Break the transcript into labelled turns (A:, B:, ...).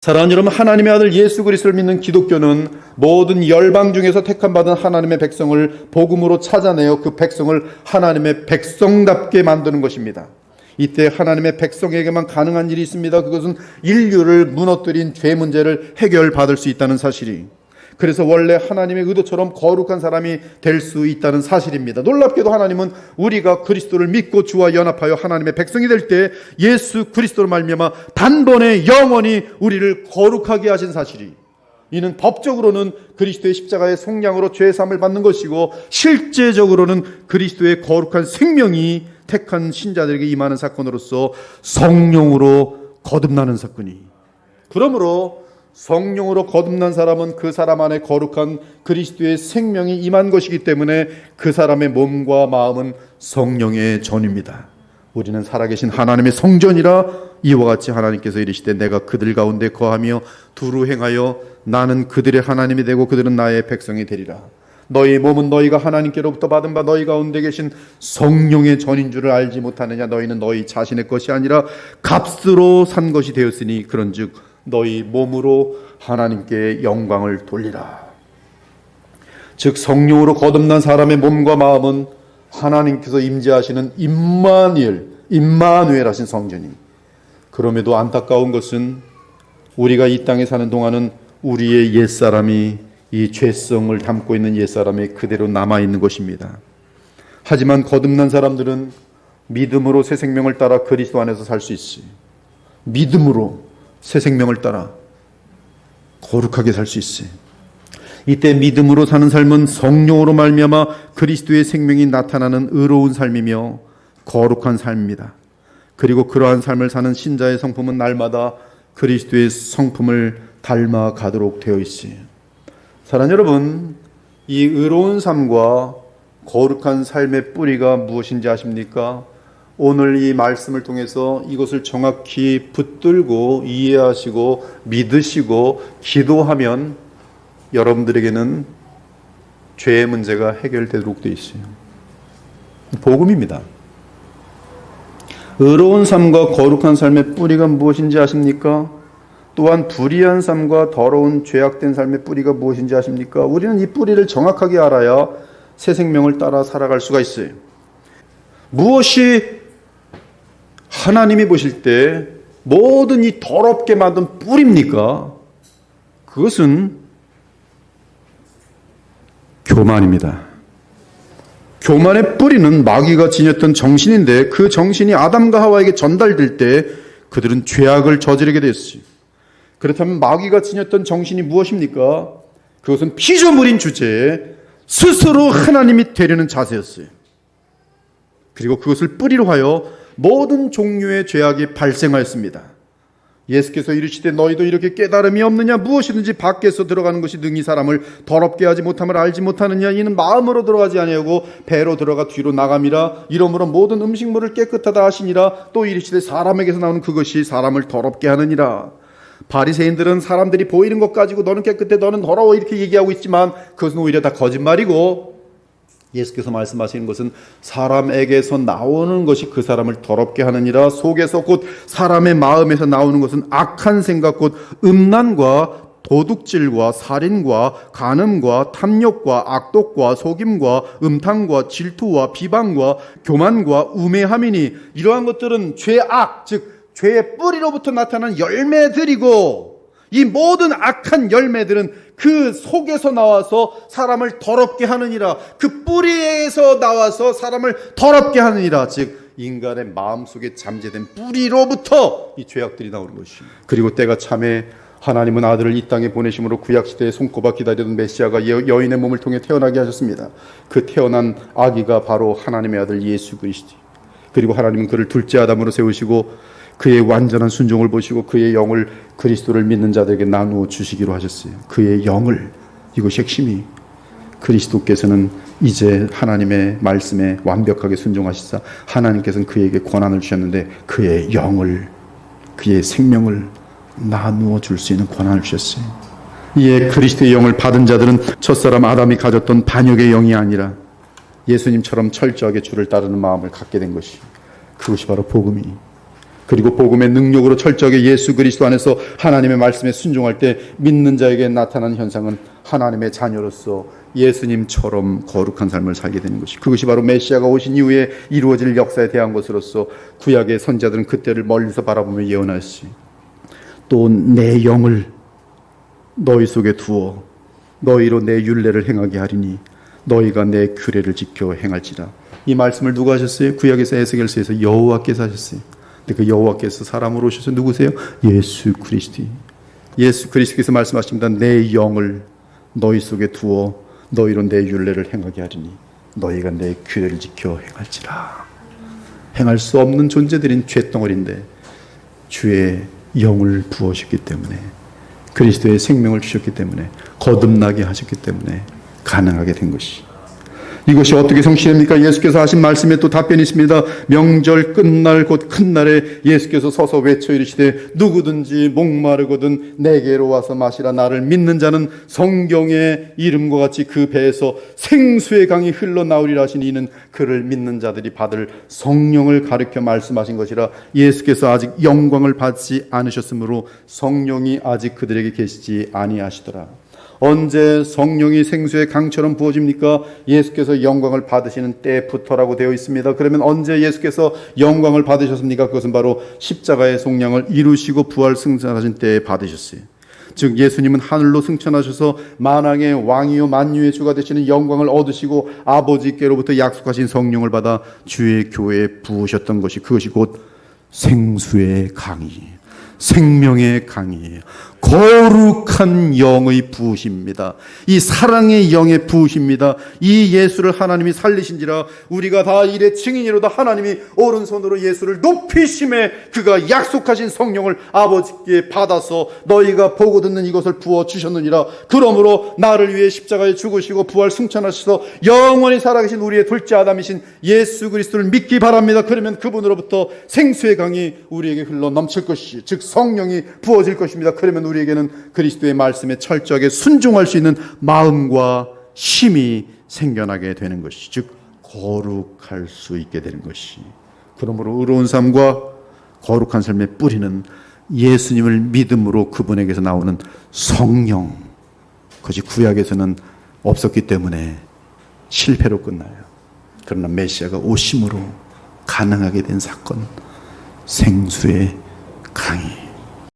A: 사랑하는 여러분, 하나님의 아들 예수 그리스도를 믿는 기독교는 모든 열방 중에서 택함받은 하나님의 백성을 복음으로 찾아내어 그 백성을 하나님의 백성답게 만드는 것입니다. 이때 하나님의 백성에게만 가능한 일이 있습니다. 그것은 인류를 무너뜨린 죄 문제를 해결받을 수 있다는 사실이, 그래서 원래 하나님의 의도처럼 거룩한 사람이 될 수 있다는 사실입니다. 놀랍게도 하나님은 우리가 그리스도를 믿고 주와 연합하여 하나님의 백성이 될 때 예수 그리스도로 말미암아 단번에 영원히 우리를 거룩하게 하신 사실이, 이는 법적으로는 그리스도의 십자가의 속량으로 죄 사함을 받는 것이고 실제적으로는 그리스도의 거룩한 생명이 택한 신자들에게 임하는 사건으로서 성령으로 거듭나는 사건이, 그러므로 성령으로 거듭난 사람은 그 사람 안에 거룩한 그리스도의 생명이 임한 것이기 때문에 그 사람의 몸과 마음은 성령의 전입니다. 우리는 살아계신 하나님의 성전이라 이와 같이 하나님께서 이르시되 내가 그들 가운데 거하며 두루 행하여 나는 그들의 하나님이 되고 그들은 나의 백성이 되리라. 너희 몸은 너희가 하나님께로부터 받은 바 너희 가운데 계신 성령의 전인 줄을 알지 못하느냐. 너희는 너희 자신의 것이 아니라 값으로 산 것이 되었으니 그런즉 너희 몸으로 하나님께 영광을 돌리라. 즉 성령으로 거듭난 사람의 몸과 마음은 하나님께서 임재하시는 임마누엘 하신 성전이, 그럼에도 안타까운 것은 우리가 이 땅에 사는 동안은 우리의 옛사람이, 이 죄성을 담고 있는 옛사람이 그대로 남아있는 것입니다. 하지만 거듭난 사람들은 믿음으로 새 생명을 따라 그리스도 안에서 살 수 있어요. 믿음으로 새 생명을 따라 거룩하게 살 수 있어요. 이때 믿음으로 사는 삶은 성령으로 말미암아 그리스도의 생명이 나타나는 의로운 삶이며 거룩한 삶입니다. 그리고 그러한 삶을 사는 신자의 성품은 날마다 그리스도의 성품을 닮아가도록 되어 있어요. 사랑하는 여러분, 이 의로운 삶과 거룩한 삶의 뿌리가 무엇인지 아십니까? 오늘 이 말씀을 통해서 이것을 정확히 붙들고 이해하시고 믿으시고 기도하면 여러분들에게는 죄의 문제가 해결되도록 되어 있어요. 복음입니다. 의로운 삶과 거룩한 삶의 뿌리가 무엇인지 아십니까? 또한 불의한 삶과 더러운 죄악된 삶의 뿌리가 무엇인지 아십니까? 우리는 이 뿌리를 정확하게 알아야 새 생명을 따라 살아갈 수가 있어요. 무엇이 하나님이 보실 때 모든 이 더럽게 만든 뿌리입니까? 그것은 교만입니다. 교만의 뿌리는 마귀가 지녔던 정신인데 그 정신이 아담과 하와에게 전달될 때 그들은 죄악을 저지르게 됐어요. 그렇다면 마귀가 지녔던 정신이 무엇입니까? 그것은 피조물인 주제에 스스로 하나님이 되려는 자세였어요. 그리고 그것을 뿌리로 하여 모든 종류의 죄악이 발생하였습니다. 예수께서 이르시되 너희도 이렇게 깨달음이 없느냐? 무엇이든지 밖에서 들어가는 것이 능히 사람을 더럽게 하지 못함을 알지 못하느냐? 이는 마음으로 들어가지 아니하고 배로 들어가 뒤로 나감이라. 이러므로 모든 음식물을 깨끗하다 하시니라. 또 이르시되 사람에게서 나오는 그것이 사람을 더럽게 하느니라. 바리새인들은 사람들이 보이는 것 가지고 너는 깨끗해 너는 더러워 이렇게 얘기하고 있지만 그것은 오히려 다 거짓말이고, 예수께서 말씀하시는 것은 사람에게서 나오는 것이 그 사람을 더럽게 하느니라. 속에서 곧 사람의 마음에서 나오는 것은 악한 생각 곧 음란과 도둑질과 살인과 간음과 탐욕과 악독과 속임과 음탕과 질투와 비방과 교만과 우매함이니 이러한 것들은 죄악, 즉 죄의 뿌리로부터 나타난 열매들이고, 이 모든 악한 열매들은 그 속에서 나와서 사람을 더럽게 하느니라. 그 뿌리에서 나와서 사람을 더럽게 하느니라. 즉 인간의 마음속에 잠재된 뿌리로부터 이 죄악들이 나오는 것이죠. 그리고 때가 참에 하나님은 아들을 이 땅에 보내심으로 구약시대에 손꼽아 기다리던 메시아가 여인의 몸을 통해 태어나게 하셨습니다. 그 태어난 아기가 바로 하나님의 아들 예수 그리스도. 그리고 하나님은 그를 둘째 아담으로 세우시고 그의 완전한 순종을 보시고 그의 영을 그리스도를 믿는 자들에게 나누어 주시기로 하셨어요. 그의 영을, 이것이 핵심이, 그리스도께서는 이제 하나님의 말씀에 완벽하게 순종하시사 하나님께서는 그에게 권한을 주셨는데 그의 영을, 그의 생명을 나누어 줄 수 있는 권한을 주셨어요. 이에 그리스도의 영을 받은 자들은 첫사람 아담이 가졌던 반역의 영이 아니라 예수님처럼 철저하게 주를 따르는 마음을 갖게 된 것이, 그것이 바로 복음이, 그리고 복음의 능력으로 철저하게 예수 그리스도 안에서 하나님의 말씀에 순종할 때 믿는 자에게 나타나는 현상은 하나님의 자녀로서 예수님처럼 거룩한 삶을 살게 되는 것이, 그것이 바로 메시아가 오신 이후에 이루어질 역사에 대한 것으로서 구약의 선지자들은 그때를 멀리서 바라보며 예언하시, 또 내 영을 너희 속에 두어 너희로 내 율례를 행하게 하리니 너희가 내 규례를 지켜 행할지라. 이 말씀을 누가 하셨어요? 구약에서 에스겔서에서 여호와께서 하셨어요. 근데 그 여호와께서 사람으로 오셔서 누구세요? 예수 그리스도. 예수 그리스도께서 말씀하십니다. 내 영을 너희 속에 두어 너희로 내 율례를 행하게 하리니 너희가 내 규례를 지켜 행할지라. 행할 수 없는 존재들인 죄덩어리인데 주의 영을 부으셨기 때문에, 그리스도의 생명을 주셨기 때문에, 거듭나게 하셨기 때문에 가능하게 된 것이, 이것이 어떻게 성취됩니까? 예수께서 하신 말씀에 또 답변이 있습니다. 명절 끝날 곧 큰 날에 예수께서 서서 외쳐 이르시되 누구든지 목마르거든 내게로 와서 마시라. 나를 믿는 자는 성경의 이름과 같이 그 배에서 생수의 강이 흘러나오리라 하시니 이는 그를 믿는 자들이 받을 성령을 가르쳐 말씀하신 것이라. 예수께서 아직 영광을 받지 않으셨으므로 성령이 아직 그들에게 계시지 아니하시더라. 언제 성령이 생수의 강처럼 부어집니까? 예수께서 영광을 받으시는 때부터라고 되어 있습니다. 그러면 언제 예수께서 영광을 받으셨습니까? 그것은 바로 십자가의 속량을 이루시고 부활 승천하신 때에 받으셨어요. 즉 예수님은 하늘로 승천하셔서 만왕의 왕이요 만유의 주가 되시는 영광을 얻으시고 아버지께로부터 약속하신 성령을 받아 주의 교회에 부으셨던 것이, 그것이 곧 생수의 강이, 생명의 강이에요. 거룩한 영의 부으십니다. 이 사랑의 영의 부으십니다. 이 예수를 하나님이 살리신지라 우리가 다 이래 증인이로다. 하나님이 오른손으로 예수를 높이심에 그가 약속하신 성령을 아버지께 받아서 너희가 보고 듣는 이것을 부어주셨느니라. 그러므로 나를 위해 십자가에 죽으시고 부활 승천하셔서 영원히 살아계신 우리의 둘째 아담이신 예수 그리스도를 믿기 바랍니다. 그러면 그분으로부터 생수의 강이 우리에게 흘러 넘칠 것이, 즉 성령이 부어질 것입니다. 그러면 우리에게는 그리스도의 말씀에 철저하게 순종할 수 있는 마음과 힘이 생겨나게 되는 것이, 즉 거룩할 수 있게 되는 것이. 그러므로 의로운 삶과 거룩한 삶의 뿌리는 예수님을 믿음으로 그분에게서 나오는 성령, 그것이 구약에서는 없었기 때문에 실패로 끝나요. 그러나 메시아가 오심으로 가능하게 된 사건, 생수의 강이